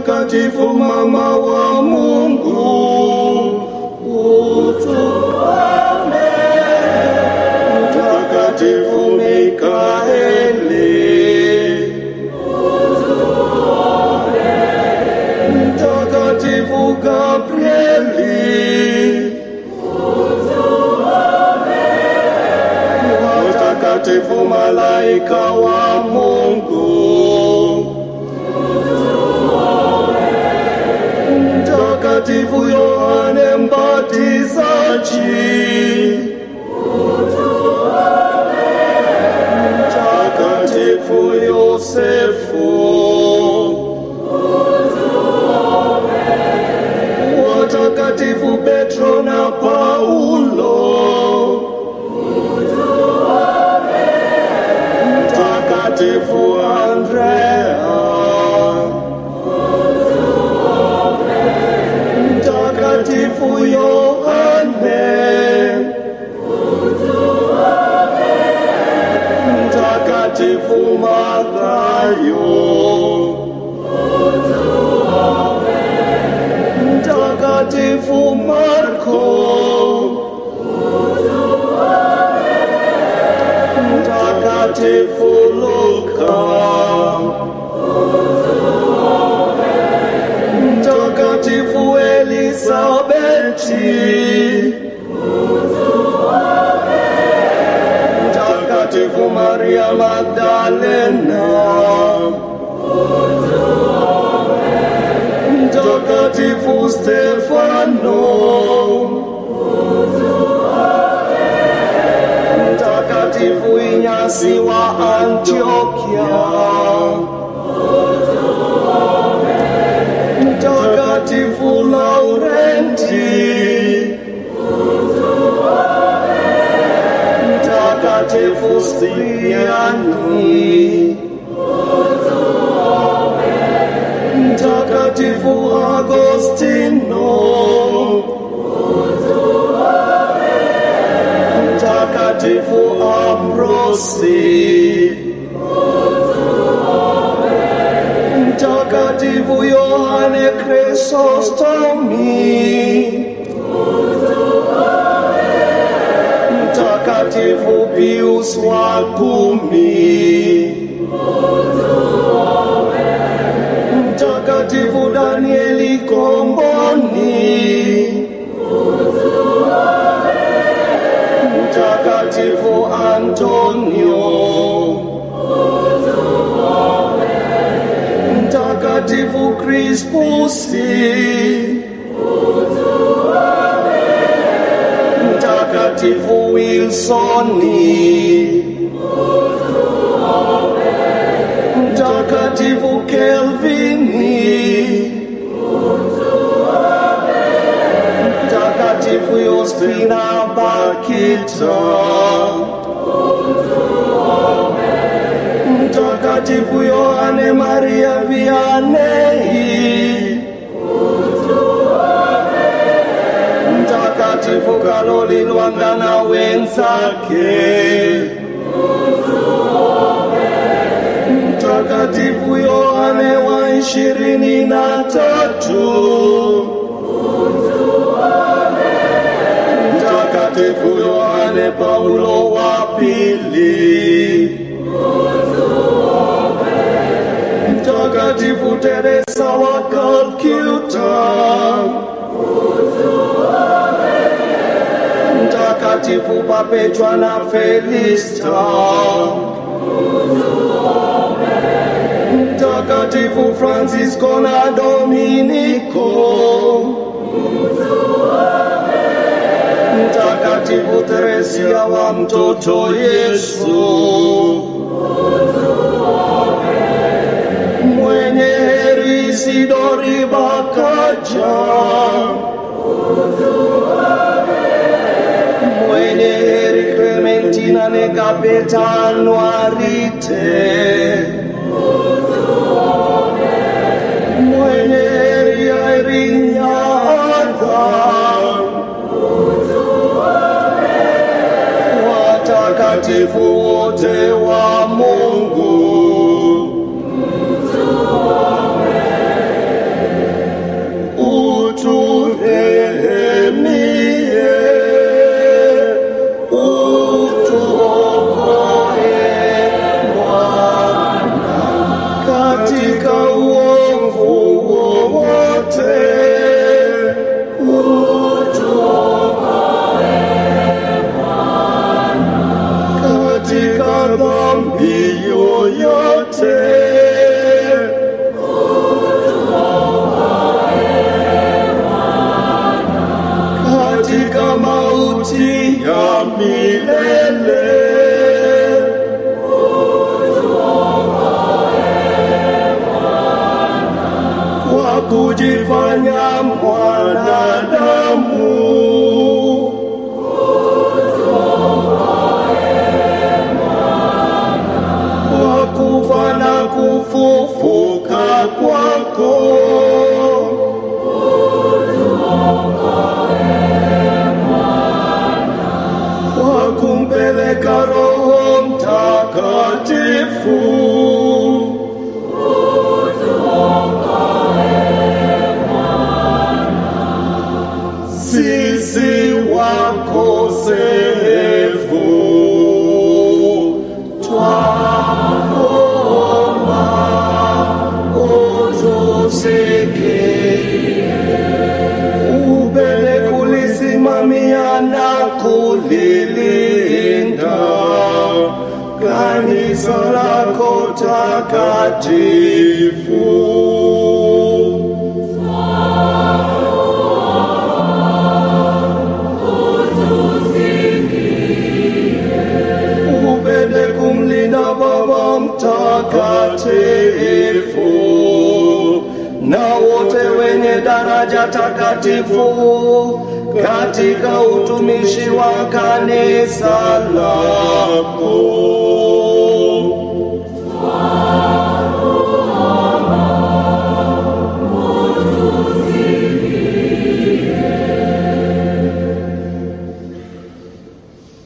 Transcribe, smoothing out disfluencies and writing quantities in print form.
Mtakatifu mama wa Mungu, utuombee. Mtakatifu Mikaeli, utuombee. Mtakatifu Gabrieli, utuombee. Watakatifu malaika wa Mungu, Mtakatifu Yohane Mbatizaji, Mtakatifu Yosefu, watakatifu Petro na Paulo, Mtakatifu Andrea, Mtakatifu Yohane, Mtakatifu Mathayo, Mtakatifu Marko, Mtakatifu Luka, Mtakatifu Elisabeti, Mtakatifu Maria Magdalena, Mtakatifu Stefano, Mtakatifu Inyasi wa Antiokia, Mtakatifu Laurenti, Mtakatifu Siliani, Mtakatifu Agostino, Mtakatifu Ambrosi, Mtakatifu Yohane Chrysostomi, Mtakatifu Pius wa 10, Mtakatifu Danieli Komboni, Mtakatifu Antonio, Mtakatifu Crispusi, Mtakatifu Wilsoni, Mtakatifu Kelvini, Mtakatifu Yostina Bakita, Mtakatifu Yohane Maria Vianney, Mtakatifu Karoli Lwanga na wenzake, Mtakatifu Yohane wa 23, Mtakatifu Yohane Paulo wa pili, Mtakatifu Teresa wa Calcutta, Mtakatifu Perpetua na Felista, Mtakatifu Francisco na Dominico, Mtakatifu Teresia wa mtoto Yesu, mwenye heri Isidori Bakaja, mwenye heri Clementina Nekapetano Arite, mwenye heri Irene Adha, watakatifu wote wa Mungu, katika uovu wowote. Katika dhambi yoyote. Katika mauti ya milele. Kwa kujifanya mwanadamu. Kwa kufa na kufufuka kwako. Kwa kumpeleka Roho Mtakatifu. Sisi wakosefu twaomba utusikie. Upende kulisimamia na kulilinda kanisa lako takatifu. Upende kumlinda Baba Mtakatifu na wote wenye daraja takatifu katika utumishi wa kanisa lako.